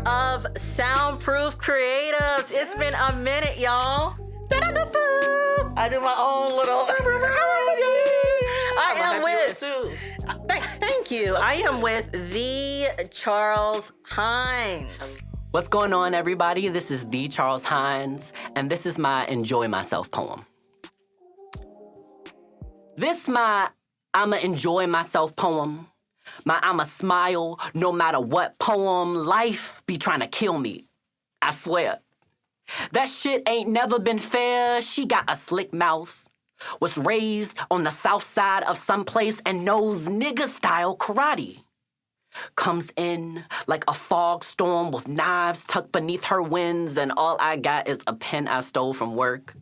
of Soundproof Creatives. It's been a minute, y'all. I do my own little. I am with. Thank you. I am with the Charles Hines. What's going on, everybody? This is the Charles Hines, and this is my Enjoy Myself poem. This my I'ma enjoy myself poem. My I'ma smile no matter what poem. Life be trying to kill me, I swear. That shit ain't never been fair. She got a slick mouth, was raised on the south side of someplace and knows nigga-style karate. Comes in like a fog storm with knives tucked beneath her wings, and all I got is a pen I stole from work.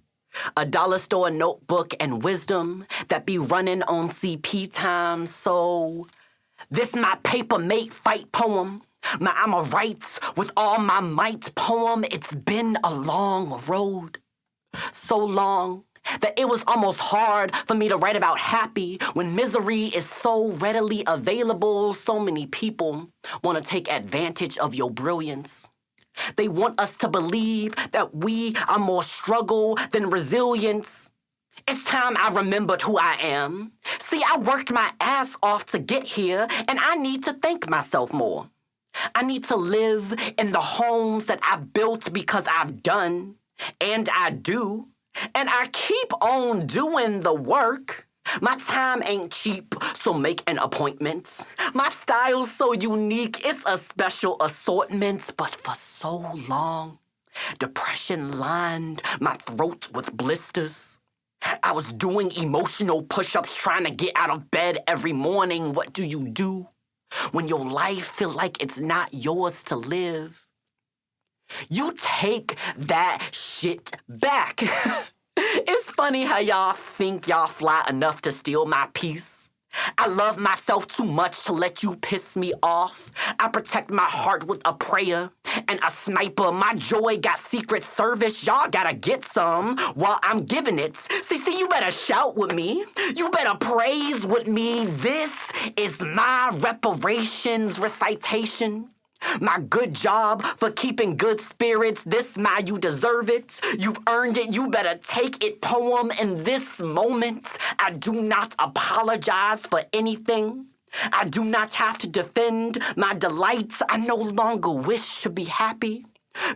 A dollar store notebook and wisdom that be running on CP time. So this my paper mate fight poem. My I'ma write with all my might poem. It's been a long road, so long that it was almost hard for me to write about happy when misery is so readily available. So many people want to take advantage of your brilliance. They want us to believe that we are more struggle than resilience. It's time I remembered who I am. See, I worked my ass off to get here, and I need to thank myself more. I need to live in the homes that I've built because I've done, and I do, and I keep on doing the work. My time ain't cheap, so make an appointment. My style's so unique, it's a special assortment, but for so long, depression lined my throat with blisters. I was doing emotional push-ups trying to get out of bed every morning. What do you do when your life feel like it's not yours to live? You take that shit back. It's funny how y'all think y'all fly enough to steal my peace. I love myself too much to let you piss me off. I protect my heart with a prayer and a sniper. My joy got secret service. Y'all gotta get some while I'm giving it. See, you better shout with me. You better praise with me. This is my reparations recitation. My good job for keeping good spirits. This my you deserve it. You've earned it. You better take it poem in this moment. I do not apologize for anything. I do not have to defend my delights. I no longer wish to be happy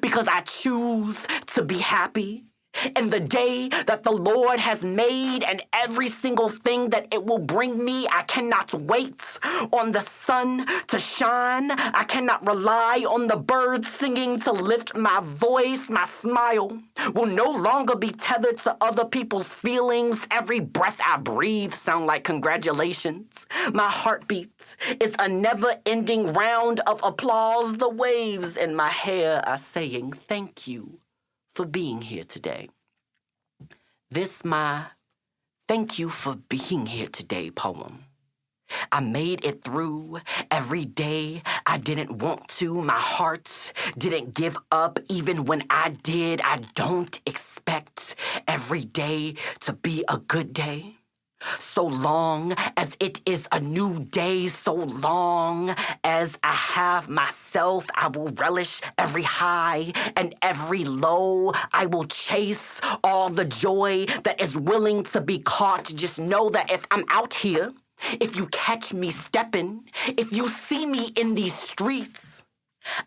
because I choose to be happy. In the day that the Lord has made and every single thing that it will bring me, I cannot wait on the sun to shine. I cannot rely on the birds singing to lift my voice. My smile will no longer be tethered to other people's feelings. Every breath I breathe sound like congratulations. My heartbeat is a never-ending round of applause. The waves in my hair are saying thank you for being here today. This my thank you for being here today poem. I made it through every day I didn't want to. My heart didn't give up even when I did. I don't expect every day to be a good day. So long as it is a new day, so long as I have myself, I will relish every high and every low. I will chase all the joy that is willing to be caught. Just know that if I'm out here, if you catch me stepping, if you see me in these streets,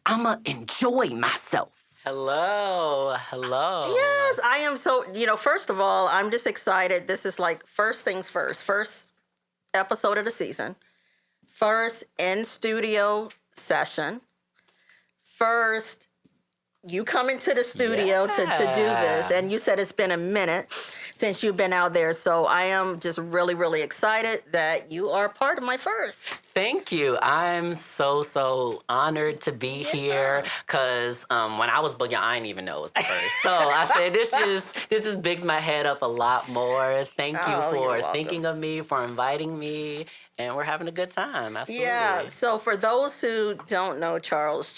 I'ma enjoy myself. Hello. Yes, I am so, first of all, I'm just excited. This is like first things first episode of the season, first in-studio session, first you come into the studio to do this, and you said it's been a minute since you've been out there, so I am just really, really excited that you are part of my first. Thank you. I'm so honored to be here because when I was booking, I didn't even know it was the first. So I said, this just bigs my head up a lot more. Thank you for thinking of me, for inviting me, and we're having a good time. Absolutely. Yeah. So for those who don't know Charles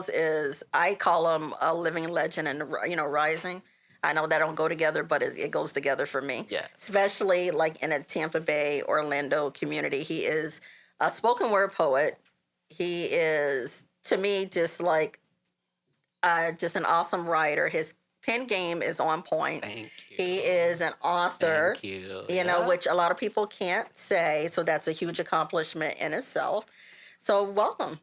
is, I call him a living legend and, rising. I know that don't go together, but it goes together for me. Yeah. Especially like in a Tampa Bay, Orlando community. He is a spoken word poet. He is, to me, just like just an awesome writer. His pen game is on point. Thank you. He is an author. Thank you. You know, which a lot of people can't say. So that's a huge accomplishment in itself. So welcome.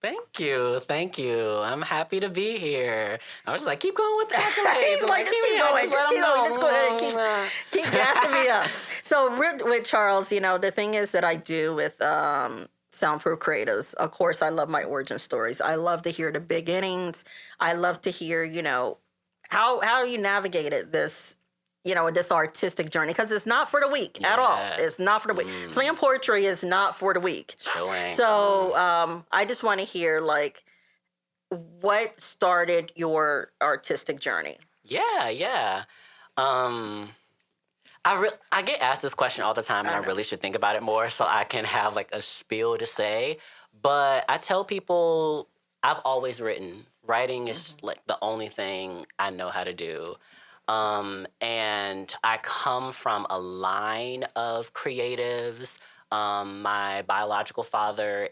Thank you. Thank you. I'm happy to be here. I was like, keep going with the accolades. He's like, just keep going. Just keep going. Just go ahead and keep gassing me up. So with Charles, you know, the thing is that I do with Soundproof creatives, of course, I love my origin stories. I love to hear the beginnings. I love to hear, you know, how you navigated this, you know, this artistic journey, because it's not for the weak at all. It's not for the weak. Slam poetry is not for the weak. So I just want to hear, like, what started your artistic journey? Yeah. I get asked this question all the time, and I really should think about it more so I can have, like, a spiel to say. But I tell people I've always written. Writing is, like, the only thing I know how to do. And I come from a line of creatives. My biological father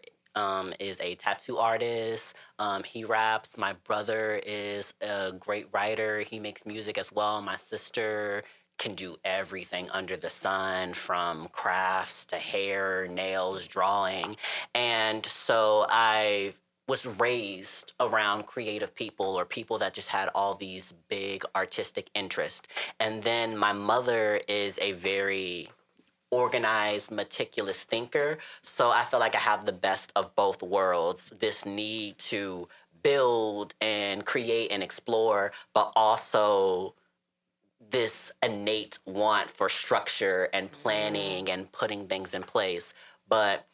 is a tattoo artist. He raps. My brother is a great writer. He makes music as well. My sister can do everything under the sun, from crafts to hair, nails, drawing. And so I was raised around creative people, or people that just had all these big artistic interests. And then my mother is a very organized, meticulous thinker. So I feel like I have the best of both worlds. This need to build and create and explore, but also this innate want for structure and planning and putting things in place. But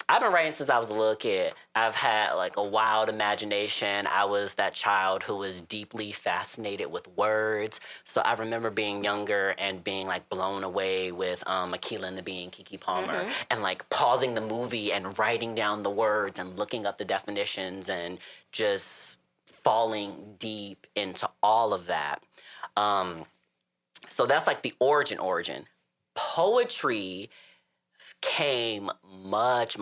I've been writing since I was a little kid. I've had, like, a wild imagination. I was that child who was deeply fascinated with words. So I remember being younger and being, like, blown away with Akilah and the Bee and Keke Palmer, and, like, pausing the movie and writing down the words and looking up the definitions and just falling deep into all of that. So that's, like, the origin. Poetry came much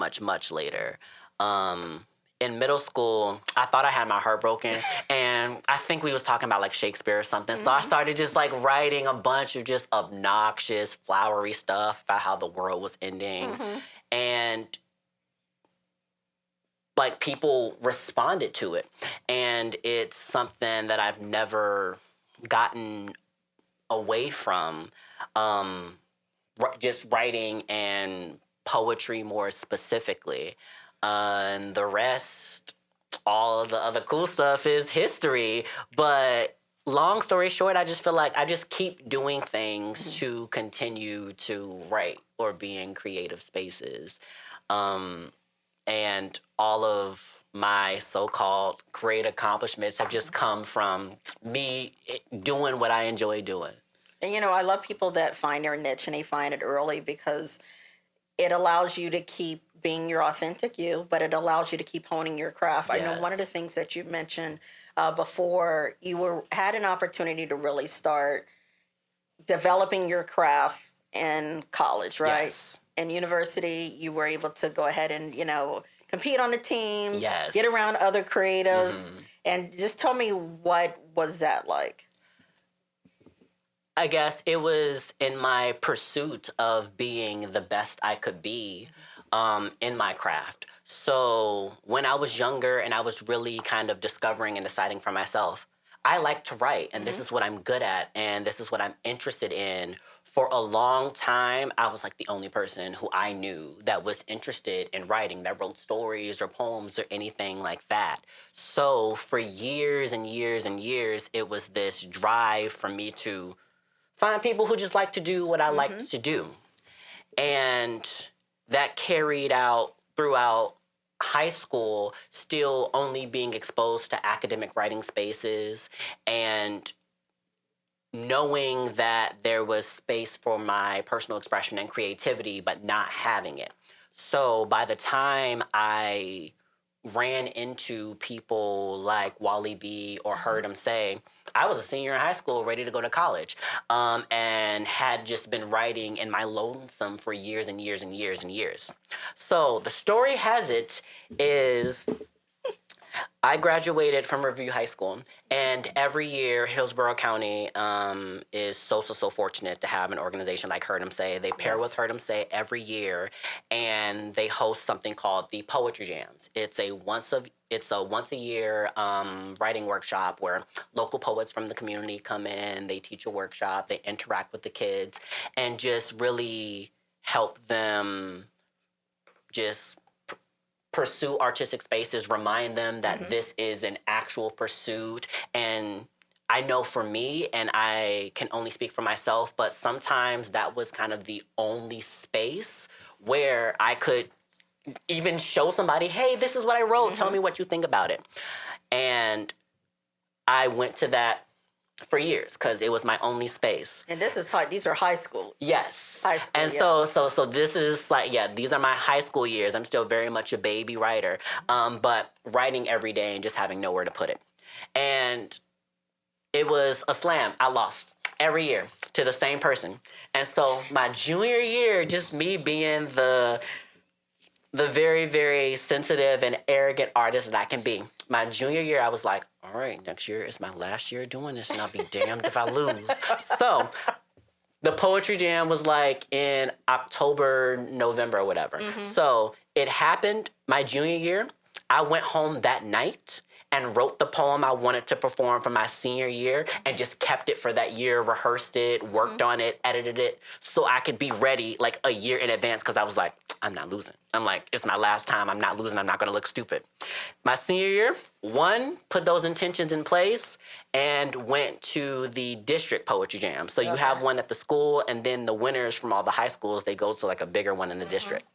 later. In middle school, I thought I had my heart broken, and I think we was talking about, like, Shakespeare or something. So I started just, like, writing a bunch of just obnoxious, flowery stuff about how the world was ending. And, like, people responded to it. And it's something that I've never gotten away from. Just writing and poetry more specifically. And the rest, all of the other cool stuff is history. But long story short, I just feel like I just keep doing things to continue to write or be in creative spaces. And all of my so-called great accomplishments have just come from me doing what I enjoy doing. And, you know, I love people that find their niche and they find it early, because it allows you to keep being your authentic you, but it allows you to keep honing your craft. I know one of the things that you mentioned before, you had an opportunity to really start developing your craft in college, right? Yes. In university, you were able to go ahead and, you know, compete on the team, Yes. get around other creatives, and just tell me, what was that like? I guess it was in my pursuit of being the best I could be in my craft. So when I was younger and I was really kind of discovering and deciding for myself, I like to write, and this is what I'm good at, and this is what I'm interested in. For a long time, I was, like, the only person who I knew that was interested in writing, that wrote stories or poems or anything like that. So for years and years and years, it was this drive for me to find people who just like to do what I like to do. And that carried out throughout high school, still only being exposed to academic writing spaces and knowing that there was space for my personal expression and creativity, but not having it. So by the time I ran into people like Wally B or heard him say, I was a senior in high school ready to go to college, and had just been writing in my lonesome for years and years and years and years. So the story has it is I graduated from Review High School, and every year Hillsborough County is so fortunate to have an organization like Heard 'em Say. They pair with Heard 'em Say every year, and they host something called the Poetry Jams. It's a once a year writing workshop where local poets from the community come in. They teach a workshop. They interact with the kids, and just really help them just pursue artistic spaces, remind them that this is an actual pursuit. And I know for me, and I can only speak for myself, but sometimes that was kind of the only space where I could even show somebody, hey, this is what I wrote. Tell me what you think about it. And I went to that for years because it was my only space. And this is these are high school. Yes. High school. And so this is like, these are my high school years. I'm still very much a baby writer, but writing every day and just having nowhere to put it. And it was a slam. I lost every year to the same person. And so my junior year, just me being the very, very sensitive and arrogant artist that I can be. My junior year, I was like, all right, next year is my last year doing this, and I'll be damned if I lose. So the Poetry Jam was like in October, November, or whatever. So it happened my junior year. I went home that night and wrote the poem I wanted to perform for my senior year and just kept it for that year, rehearsed it, worked on it, edited it, so I could be ready like a year in advance because I was like, I'm not losing. I'm like, it's my last time. I'm not losing. I'm not going to look stupid. My senior year, put those intentions in place and went to the district poetry jam. So you have one at the school, and then the winners from all the high schools, they go to like a bigger one in the district.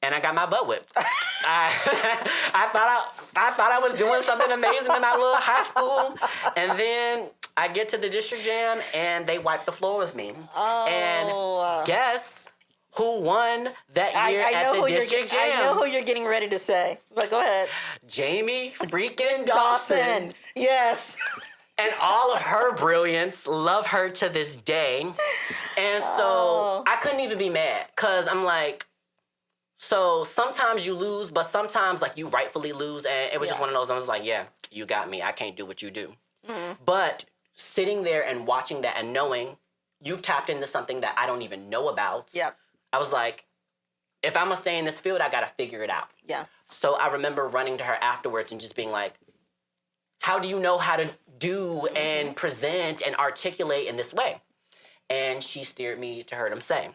And I got my butt whipped. I thought I was doing something amazing in my little high school. And then I get to the district jam, and they wipe the floor with me. And guess who won that year at the district jam? I know who you're getting ready to say. But go ahead. Jamie freaking Dawson. Yes. And all of her brilliance, love her to this day. And so I couldn't even be mad because I'm like, so sometimes you lose, but sometimes like you rightfully lose. And it was just one of those, I was like, yeah, you got me. I can't do what you do. But sitting there and watching that and knowing you've tapped into something that I don't even know about. I was like, if I'm going to stay in this field, I got to figure it out. So I remember running to her afterwards and just being like, how do you know how to do and present and articulate in this way? And she steered me to Heard 'em Say.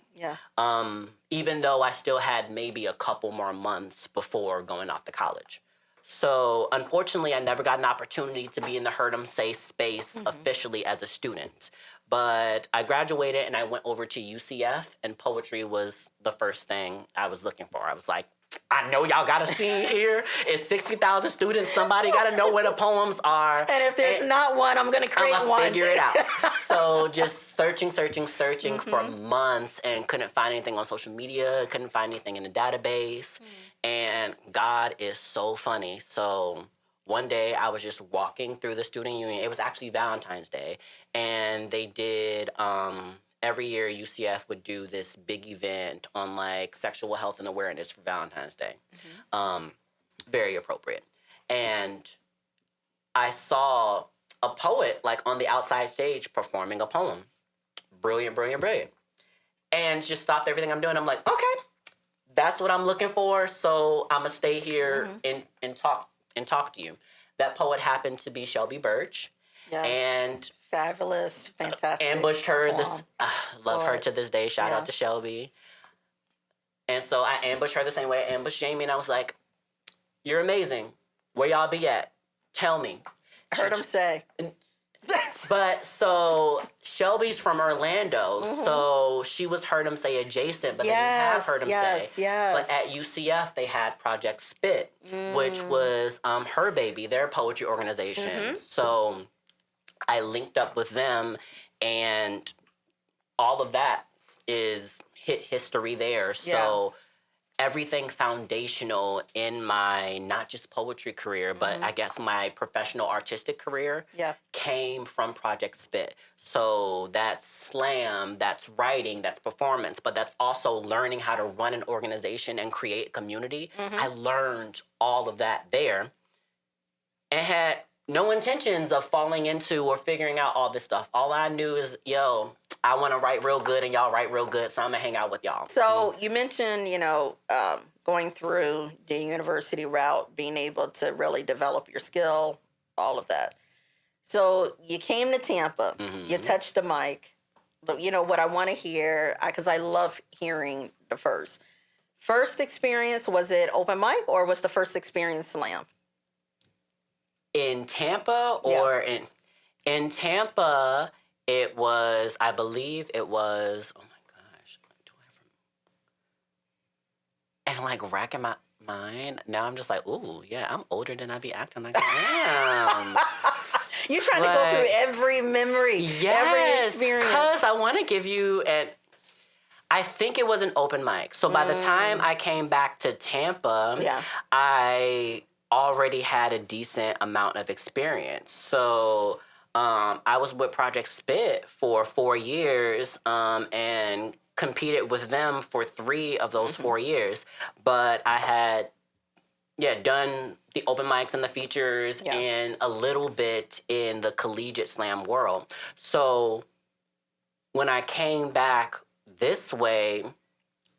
Even though I still had maybe a couple more months before going off to college. So unfortunately, I never got an opportunity to be in the Heard 'em Say space officially as a student. But I graduated and I went over to UCF, and poetry was the first thing I was looking for. I was like, I know y'all got a scene here. It's 60,000 students. Somebody got to know where the poems are. And if there's not one, I'm going to create one. Figure it out. So just searching for months and couldn't find anything on social media, couldn't find anything in the database. And God is so funny. So one day I was just walking through the student union. It was actually Valentine's Day. And they did... every year, UCF would do this big event on, like, sexual health and awareness for Valentine's Day. Very appropriate. And I saw a poet, like, on the outside stage performing a poem. Brilliant. And just stopped everything I'm doing. I'm like, okay, that's what I'm looking for, so I'm going to stay here and talk to you. That poet happened to be Shelby Birch. And... fabulous, fantastic. Ambushed her love her to this day. Shout out to Shelby. And so I ambushed her the same way I ambushed Jamie, and I was like, you're amazing. Where y'all be at? Tell me. I heard him say. But so Shelby's from Orlando, so she was Heard 'em Say adjacent, but they didn't have Heard 'em Say. But at UCF, they had Project Spit, which was her baby, their poetry organization. So I linked up with them, and all of that is hit history there. So everything foundational in my not just poetry career, but I guess my professional artistic career came from Project Spit. So that's slam, that's writing, that's performance, but that's also learning how to run an organization and create community. I learned all of that there. and had no intentions of falling into or figuring out all this stuff. All I knew is, I want to write real good and y'all write real good, so I'm going to hang out with y'all. So you mentioned, going through the university route, being able to really develop your skill, all of that. So you came to Tampa, you touched the mic. What I want to hear, because I love hearing the first experience. Was it open mic or was the first experience slam? In Tampa or in Tampa, it was, I believe it was, oh my gosh, do I have, and like racking my mind, now I'm just like, ooh, yeah, I'm older than I be acting like I am. You're trying to go through every memory, every experience. Because I want to give you I think it was an open mic. So by the time I came back to Tampa, I already had a decent amount of experience. So I was with Project Spit for 4 years and competed with them for 3 of those 4 years. But I had done the open mics and the features and a little bit in the collegiate slam world. So when I came back this way,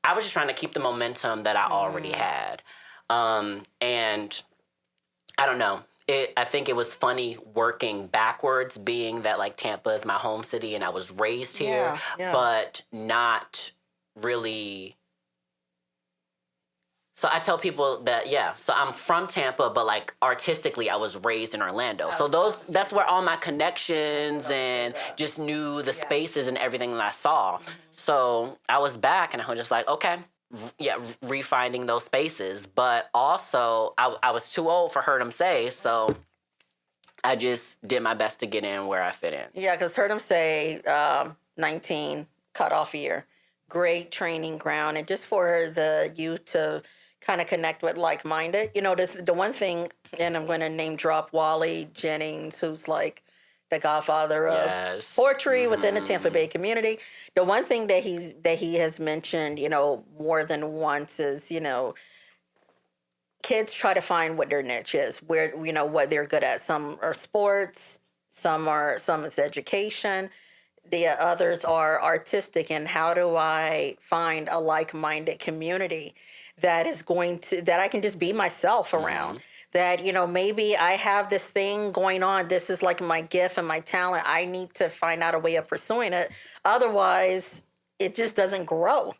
I was just trying to keep the momentum that I already had. And I don't know. I think it was funny working backwards, being that like Tampa is my home city and I was raised here, but not really. So I tell people that, so I'm from Tampa, but like artistically, I was raised in Orlando. So that's where all my connections and just knew the spaces and everything that I saw. So I was back and I was just like, okay, refinding those spaces. But also, I was too old for Heard 'Em Say, so I just did my best to get in where I fit in. Yeah, because Heard 'Em Say, 19, cutoff year, great training ground. And just for the youth to kind of connect with like-minded. The one thing, and I'm going to name drop Wally Jennings, who's like the godfather of poetry within the Tampa Bay community. The one thing that he has mentioned, more than once is, kids try to find what their niche is, where, what they're good at. Some are sports, some is education. The others are artistic. And how do I find a like-minded community that I can just be myself around? That, maybe I have this thing going on. This is like my gift and my talent. I need to find out a way of pursuing it. Otherwise, it just doesn't grow,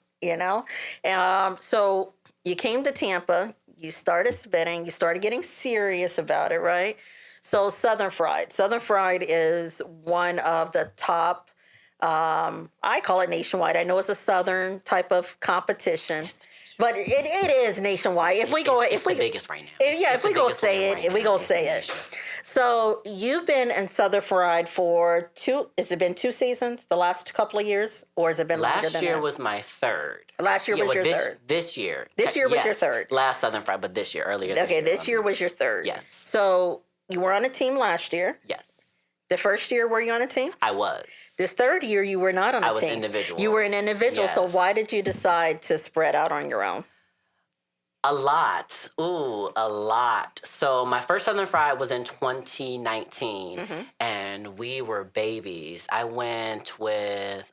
So you came to Tampa, you started spitting, you started getting serious about it, right? So Southern Fried. Southern Fried is one of the top, I call it nationwide. I know it's a Southern type of competition. But it is nationwide. It's the biggest right now. If we go say it. So you've been in Southern Fried for has it been 2 seasons, the last couple of years? Or has it been longer than that? Last year was my third. Last year was your third? This year. This year was your third? Last Southern Fried, but this year, earlier this year. Okay, this year was your third. Yes. So you were on a team last year. Yes. The first year, were you on a team? I was. This third year, you were not on a team. I was individual. You were an individual. Yes. So why did you decide to spread out on your own? A lot. So my first Southern Fried was in 2019, and we were babies. I went with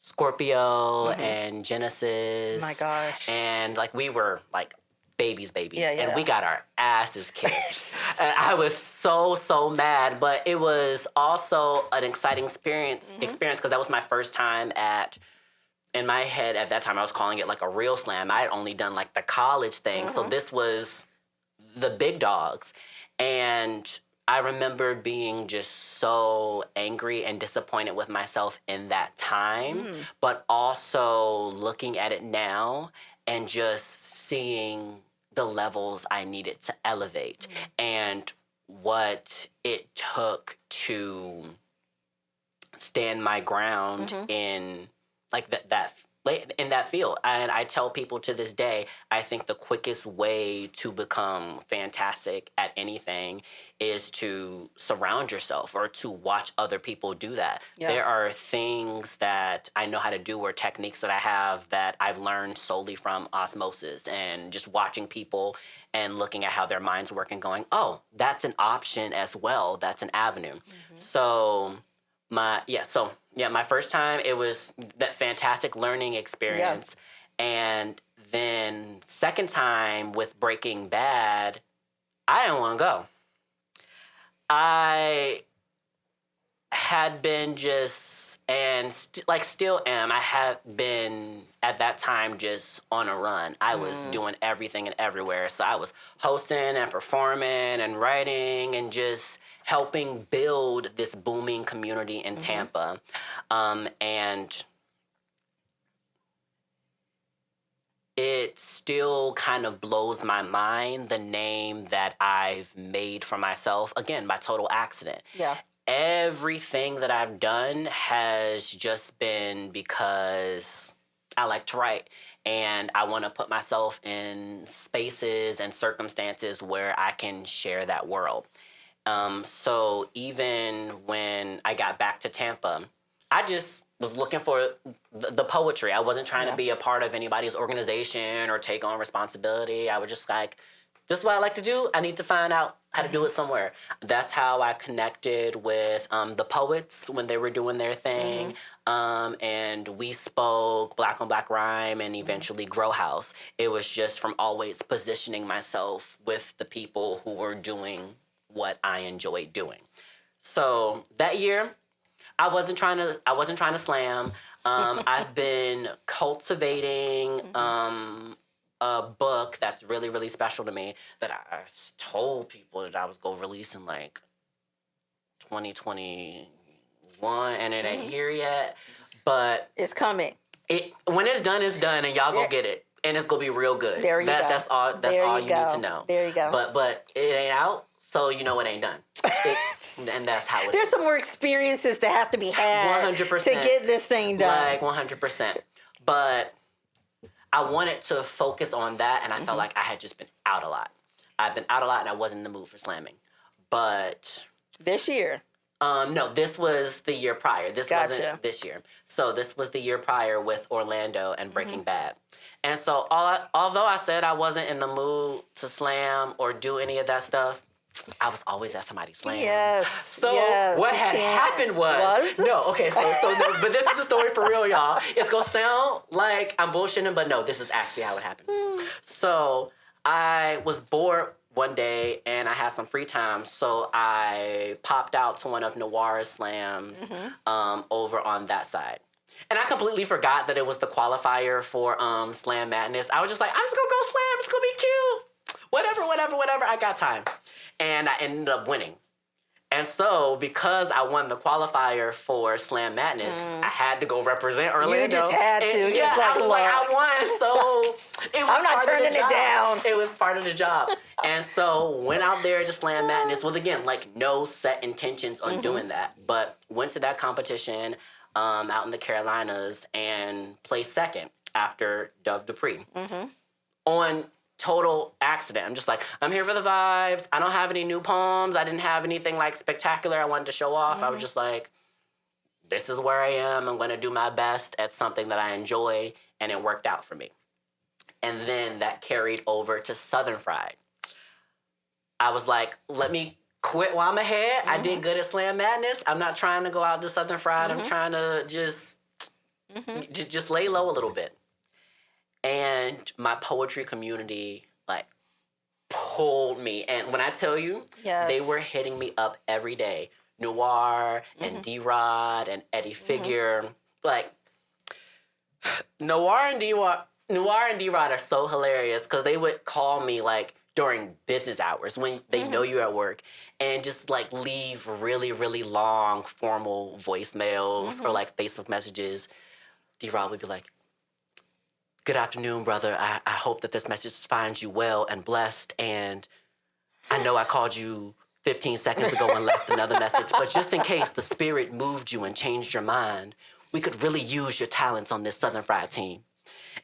Scorpio and Genesis. My gosh. And like we were like babies. And we got our asses kicked. And I was so mad, but it was also an exciting experience because that was my first time in my head at that time, I was calling it like a real slam. I had only done like the college thing. So this was the big dogs. And I remember being just so angry and disappointed with myself in that time, but also looking at it now and just seeing the levels I needed to elevate and what it took to stand my ground in like that in that field. And I tell people to this day, I think the quickest way to become fantastic at anything is to surround yourself or to watch other people do that. Yeah. There are things that I know how to do or techniques that I have that I've learned solely from osmosis and just watching people and looking at how their minds work and going, oh, that's an option as well. That's an avenue. So my first time, it was that fantastic learning experience. And then second time with Breaking Bad, I didn't want to go. I had been still am. I had been at that time just on a run. I was doing everything and everywhere. So I was hosting and performing and writing and just helping build this booming community in Tampa. And it still kind of blows my mind, the name that I've made for myself, again, by total accident. Yeah. Everything that I've done has just been because I like to write and I want to put myself in spaces and circumstances where I can share that world. So even when I got back to Tampa, I just was looking for the poetry. I wasn't trying to be a part of anybody's organization or take on responsibility. I was just like, this is what I like to do. I need to find out how to do it somewhere. That's how I connected with the poets when they were doing their thing. And we spoke Black on Black Rhyme and eventually Grow House. It was just from always positioning myself with the people who were doing what I enjoyed doing. So that year, I wasn't trying to slam. I've been cultivating a book that's really, really special to me that I told people that I was going to release in like 2021, and it ain't here yet. But it's coming. When it's done, and y'all go get it, and it's gonna be real good. There you go. That's all. That's all you need to know. There you go. But it ain't out, so you know it ain't done. And that's how it There's is. some more experiences that have to be had 100%. to get this thing done. Like 100%. But I wanted to focus on that, and I felt like I had just been out a lot. I've been out a lot, and I wasn't in the mood for slamming. But this year. No, this was the year prior. This Gotcha. wasn't this year. So this was the year prior with Orlando and Breaking Bad. And so although I said I wasn't in the mood to slam or do any of that stuff, I was always at somebody's slam. Yes. So what had happened was no. Okay. So no, but this is the story for real, y'all. It's gonna sound like I'm bullshitting, but no, this is actually how it happened. So I was bored one day and I had some free time, so I popped out to one of Noir's slams over on that side. And I completely forgot that it was the qualifier for Slam Madness. I was just like, I'm just gonna go slam. It's gonna be cute. Whatever. I got time. And I ended up winning. And so, because I won the qualifier for Slam Madness, I had to go represent Orlando. You just had to. And, yeah, I was like, I won. So it was I'm not turning it down. It was part of the job. And so, went out there to Slam Madness with, again, like no set intentions on doing that. But went to that competition out in the Carolinas and placed second after Dove Dupree. On total accident. I'm just like, I'm here for the vibes. I don't have any new poems. I didn't have anything like spectacular I wanted to show off. I was just like, this is where I am. I'm going to do my best at something that I enjoy, and it worked out for me. And then that carried over to Southern Fried. I was like, let me quit while I'm ahead. I did good at Slam Madness. I'm not trying to go out to Southern Fried. I'm trying to just lay low a little bit. And my poetry community, like, pulled me. And when I tell you, they were hitting me up every day. Noir and D-Rod and Eddie Figure. Like, Noir and D-Rod are so hilarious because they would call me, like, during business hours when they know you're at work and just, like, leave really, really long formal voicemails or, like, Facebook messages. D-Rod would be like, good afternoon, brother. I hope that this message finds you well and blessed. And I know I called you 15 seconds ago and left another message, but just in case the spirit moved you and changed your mind, we could really use your talents on this Southern Fried team.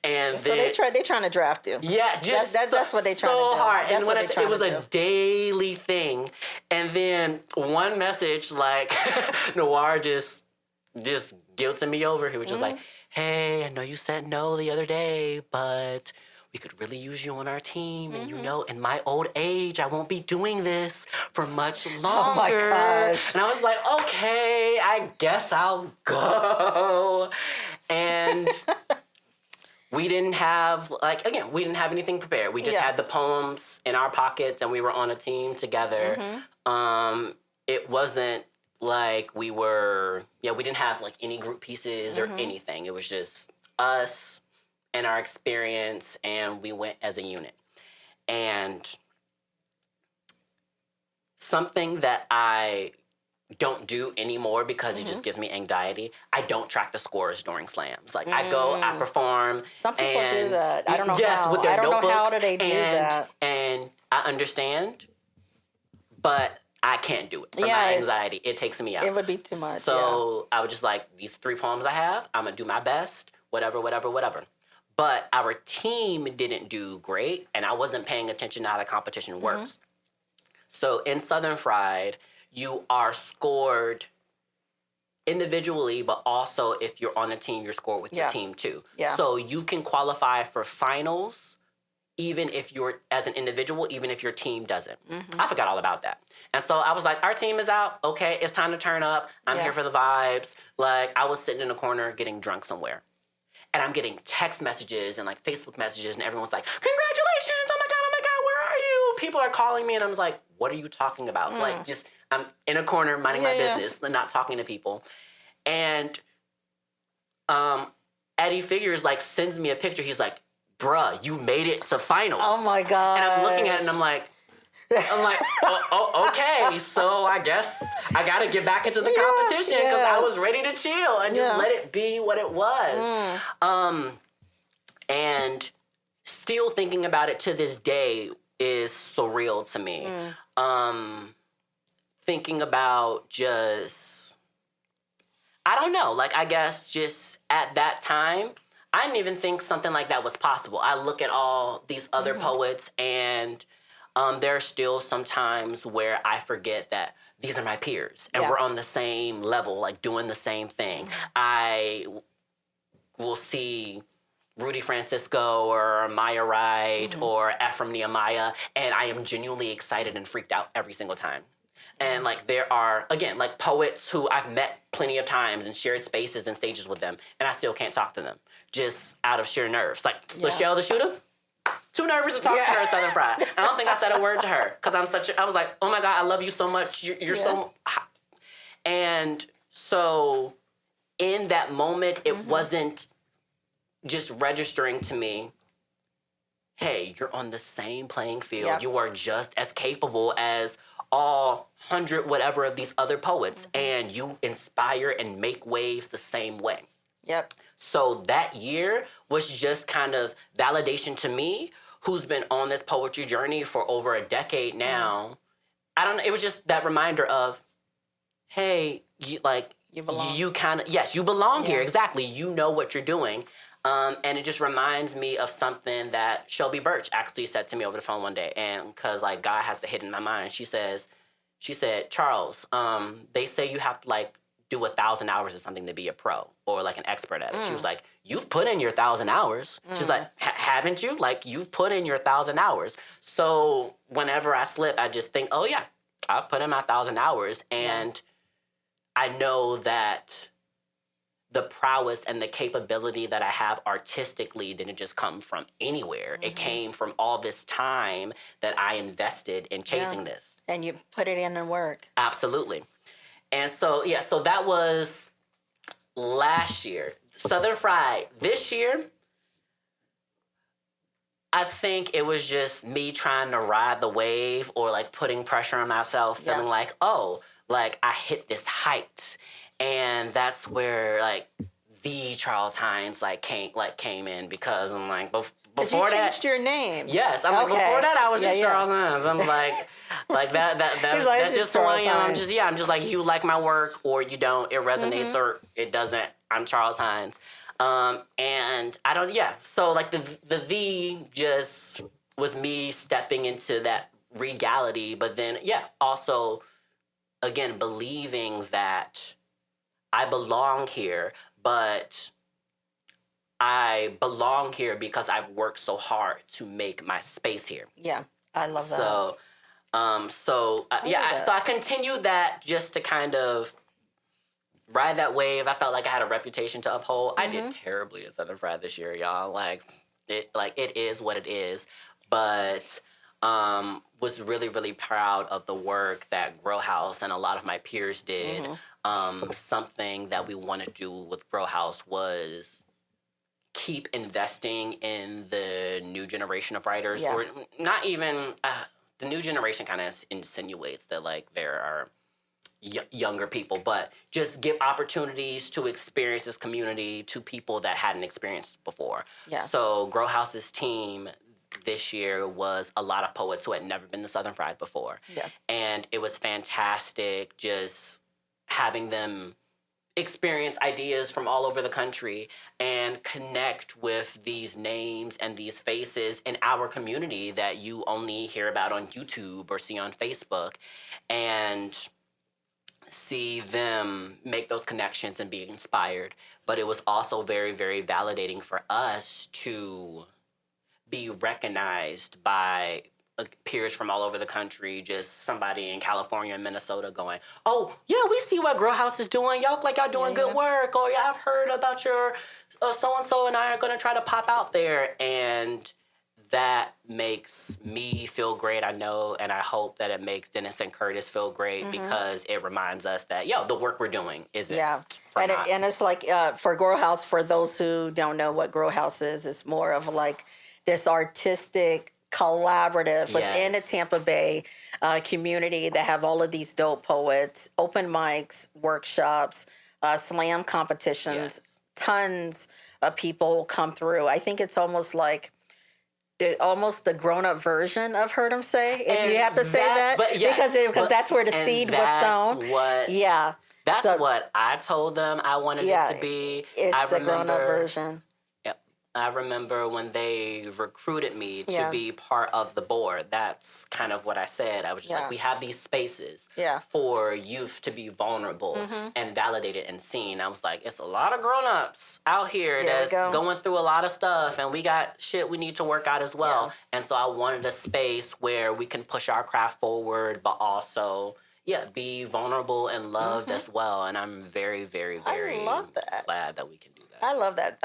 And So then, they're trying to draft you. yeah, just that's what they trying to do. so hard. That's And what when they it was trying a to do. daily thing, and then one message like Noir just guilted me over. He was just like, "Hey, I know you said no the other day, but we could really use you on our team. And you know, in my old age, I won't be doing this for much longer." Oh my gosh. And I was like, "Okay, I guess I'll go." And we didn't have, we didn't have anything prepared. We just had the poems in our pockets and we were on a team together. It wasn't like we didn't have like any group pieces or anything. It was just us and our experience, and we went as a unit. And something that I don't do anymore because it just gives me anxiety. I don't track the scores during slams. Like I go, I perform. Some people and do that. I don't know yes, how. with their I don't know notebooks, how do they do that. And I understand, but I can't do it. For my anxiety, it takes me out. It would be too much. So I was just like, these 3 poems I have, I'm gonna do my best. Whatever. But our team didn't do great, and I wasn't paying attention to how the competition works. So in Southern Fried, you are scored individually, but also if you're on a team, you're scored with your team too. Yeah. So you can qualify for finals even if you're as an individual, even if your team doesn't. I forgot all about that. And so I was like, our team is out. Okay, it's time to turn up. I'm here for the vibes. Like, I was sitting in a corner getting drunk somewhere. And I'm getting text messages and like Facebook messages, and everyone's like, "Congratulations! Oh my God, where are you?" People are calling me, and I'm like, "What are you talking about?" Like, just, I'm in a corner minding my business and not talking to people. And Eddie Figures like sends me a picture. He's like, "Bruh, you made it to finals." Oh my God. And I'm looking at it and I'm like, okay, so I guess I got to get back into the competition because I was ready to chill and just let it be what it was. And still thinking about it to this day is surreal to me. Thinking about just, I don't know, like I guess just at that time, I didn't even think something like that was possible. I look at all these other poets, and there are still some times where I forget that these are my peers and we're on the same level, like doing the same thing. I will see Rudy Francisco or Maya Wright or Ephraim Nehemiah, and I am genuinely excited and freaked out every single time. And like there are, again, like poets who I've met plenty of times and shared spaces and stages with them, and I still can't talk to them just out of sheer nerves. Like Lachelle the Shooter, too nervous to talk to her in Southern Fried. I don't think I said a word to her because I was like, "Oh my God, I love you so much. You're so hot." And so in that moment, it wasn't just registering to me, hey, you're on the same playing field. Yep. You are just as capable as all 100 whatever of these other poets, and you inspire and make waves the same way. Yep. So that year was just kind of validation to me, who's been on this poetry journey for over a decade now. I don't know, it was just that reminder of, hey, you belong. You kind of, yes, you belong here, exactly. You know what you're doing. And it just reminds me of something that Shelby Birch actually said to me over the phone one day. And because like God has to hit in my mind, she said, "Charles, they say you have to like do 1,000 hours or something to be a pro or like an expert at it." She was like, "You've put in your 1,000 hours." She's like, "Haven't you? Like you've put in your 1,000 hours." So whenever I slip, I just think, oh yeah, I've put in my 1,000 hours. And I know that the prowess and the capability that I have artistically didn't just come from anywhere. It came from all this time that I invested in chasing this. And you put it in the work. Absolutely. And so, so that was last year. Southern Fried. This year, I think it was just me trying to ride the wave or like putting pressure on myself, feeling like, oh, like I hit this height. And that's where like the Charles Hines came in, because I'm like before that. You changed your name. Yes, I'm like before that I was just Charles Hines. I'm like that's just who I am. I'm just like, you like my work or you don't. It resonates or it doesn't. I'm Charles Hines. And I don't, yeah. So like the just was me stepping into that regality, but then, yeah, also, again, believing that I belong here, but I belong here because I've worked so hard to make my space here. Yeah, I love that. So, so I continued that just to kind of ride that wave. I felt like I had a reputation to uphold. I did terribly at Southern Fried this year, y'all. Like it is what it is. But was really, really proud of the work that Grow House and a lot of my peers did. Something that we want to do with Grow House was keep investing in the new generation of writers, or not even the new generation. Kind of insinuates that like there are younger people, but just give opportunities to experience this community to people that hadn't experienced before. Yeah. So Grow House's team this year was a lot of poets who had never been to Southern Fried before. Yeah. And it was fantastic just having them experience ideas from all over the country and connect with these names and these faces in our community that you only hear about on YouTube or see on Facebook, and see them make those connections and be inspired. But it was also very, very validating for us to be recognized by peers from all over the country, just somebody in California and Minnesota going, oh, yeah, we see what Grow House is doing. Y'all like y'all doing good work. Or, yeah, I've heard about your so-and-so and I are going to try to pop out there. And that makes me feel great, I know, and I hope that it makes Dennis and Curtis feel great because it reminds us that, the work we're doing isn't. Yeah, and it's like for Grow House, for those who don't know what Grow House is, it's more of like this artistic collaborative within the Tampa Bay community that have all of these dope poets, open mics, workshops, slam competitions, tons of people come through. I think it's almost like almost the grown-up version of Heard 'Em Say, if you have to say that, because that's where the seed was sown. That's what I told them I wanted it to be. It's the grown-up version. I remember when they recruited me to be part of the board. That's kind of what I said. I was just like, we have these spaces for youth to be vulnerable and validated and seen. I was like, it's a lot of grown-ups out here that's going through a lot of stuff, and we got shit we need to work out as well. And so I wanted a space where we can push our craft forward, but also be vulnerable and loved as well. And I'm very, very, very glad that we can do that. I love that.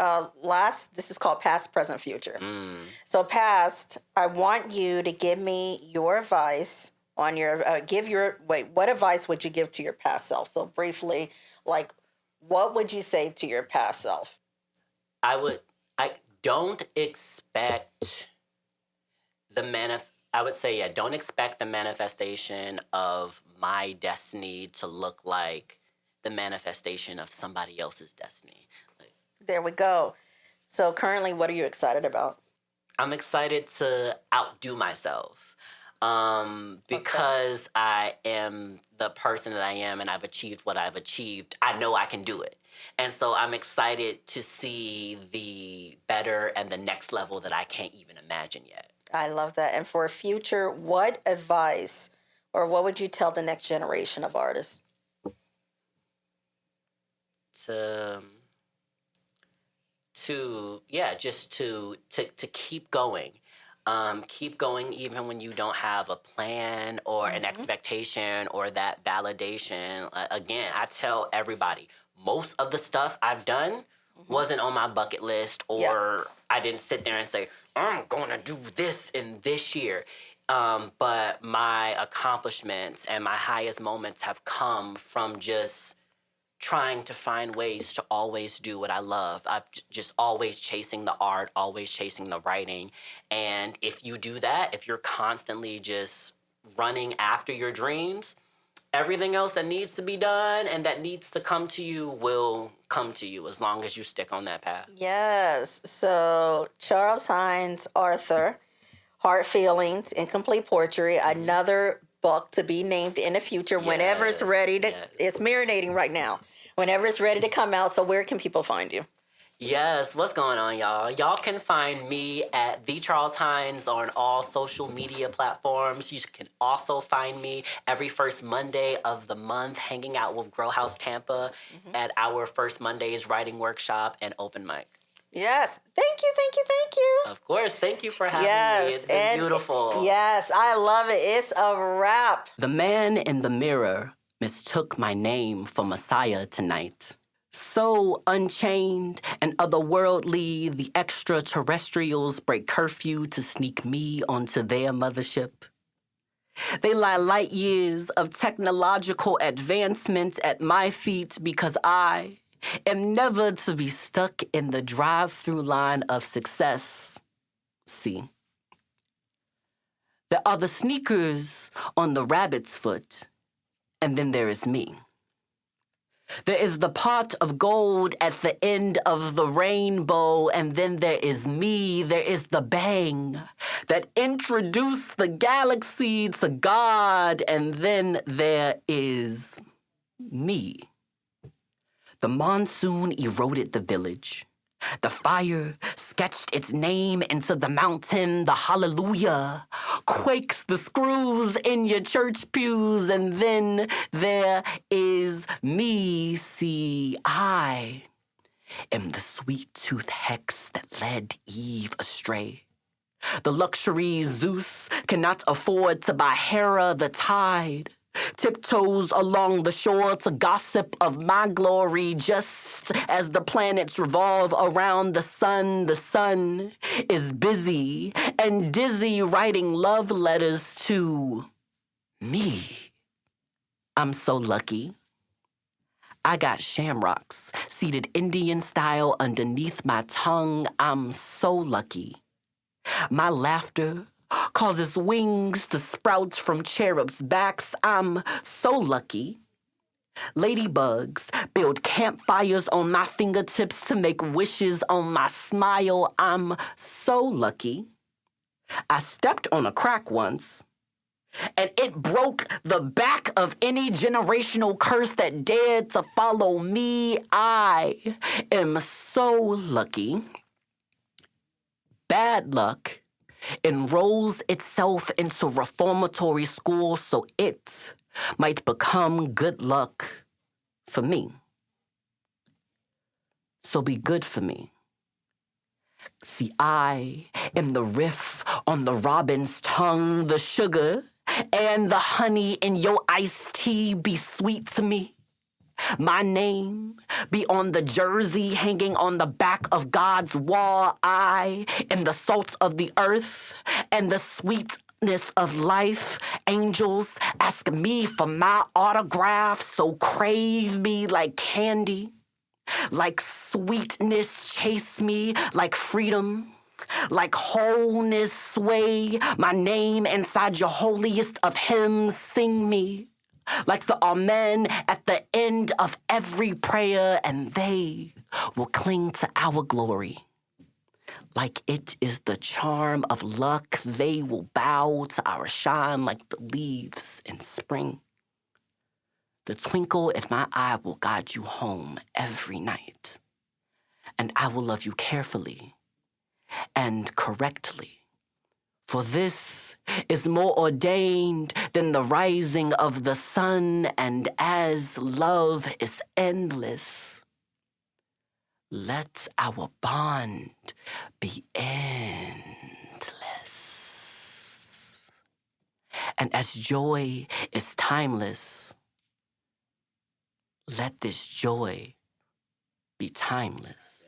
This is called Past, Present, Future. So past, I want you to give me your advice on your, what advice would you give to your past self? So briefly, like, what would you say to your past self? Don't expect I would say, don't expect the manifestation of my destiny to look like the manifestation of somebody else's destiny. There we go. So currently, what are you excited about? I'm excited to outdo myself because I am the person that I am and I've achieved what I've achieved. I know I can do it. And so I'm excited to see the better and the next level that I can't even imagine yet. I love that. And for future, what advice or what would you tell the next generation of artists? To keep going. Keep going even when you don't have a plan or an expectation or that validation. Again, I tell everybody, most of the stuff I've done wasn't on my bucket list, or I didn't sit there and say, I'm going to do this in this year. But my accomplishments and my highest moments have come from just trying to find ways to always do what I love. I'm just always chasing the art, always chasing the writing. And if you do that, if you're constantly just running after your dreams, everything else that needs to be done and that needs to come to you will come to you as long as you stick on that path. Yes. So Charles Hines, Arthur, Heart Feelings, Incomplete Poetry, another book to be named in the future whenever it's ready. It's marinating right now. whenever it's ready to come out. So where can people find you? Yes, what's going on, y'all? Y'all can find me at The Charles Hines on all social media platforms. You can also find me every first Monday of the month hanging out with Grow House Tampa at our First Mondays writing workshop and open mic. Yes. Thank you, thank you, thank you. Of course, thank you for having me. It's been beautiful. Yes, I love it. It's a wrap. The man in the mirror mistook my name for Messiah tonight. So unchained and otherworldly, the extraterrestrials break curfew to sneak me onto their mothership. They lie light years of technological advancement at my feet because I am never to be stuck in the drive-through line of success. See, there are the sneakers on the rabbit's foot, and then there is me. There is the pot of gold at the end of the rainbow, and then there is me. There is the bang that introduced the galaxy to God, and then there is me. The monsoon eroded the village. The fire sketched its name into the mountain. The hallelujah quakes the screws in your church pews. And then there is me. See, I am the sweet-tooth hex that led Eve astray. The luxury Zeus cannot afford to buy Hera the tide. Tiptoes along the shore to gossip of my glory, just as the planets revolve around the sun. The sun is busy and dizzy writing love letters to me. I'm so lucky. I got shamrocks seated Indian style underneath my tongue. I'm so lucky. My laughter causes wings to sprout from cherubs' backs. I'm so lucky. Ladybugs build campfires on my fingertips to make wishes on my smile. I'm so lucky. I stepped on a crack once, and it broke the back of any generational curse that dared to follow me. I am so lucky. Bad luck enrolls itself into reformatory school so it might become good luck for me. So be good for me. See, I am the riff on the robin's tongue, the sugar and the honey in your iced tea. Be sweet to me. My name be on the jersey hanging on the back of God's wall. I am the salt of the earth and the sweetness of life. Angels ask me for my autograph, so crave me like candy. Like sweetness chase me, like freedom. Like wholeness sway my name inside your holiest of hymns. Sing me. Like the amen at the end of every prayer, and they will cling to our glory. Like it is the charm of luck, they will bow to our shine like the leaves in spring. The twinkle in my eye will guide you home every night, and I will love you carefully and correctly. For this is more ordained than the rising of the sun, and as love is endless, let our bond be endless. And as joy is timeless, let this joy be timeless.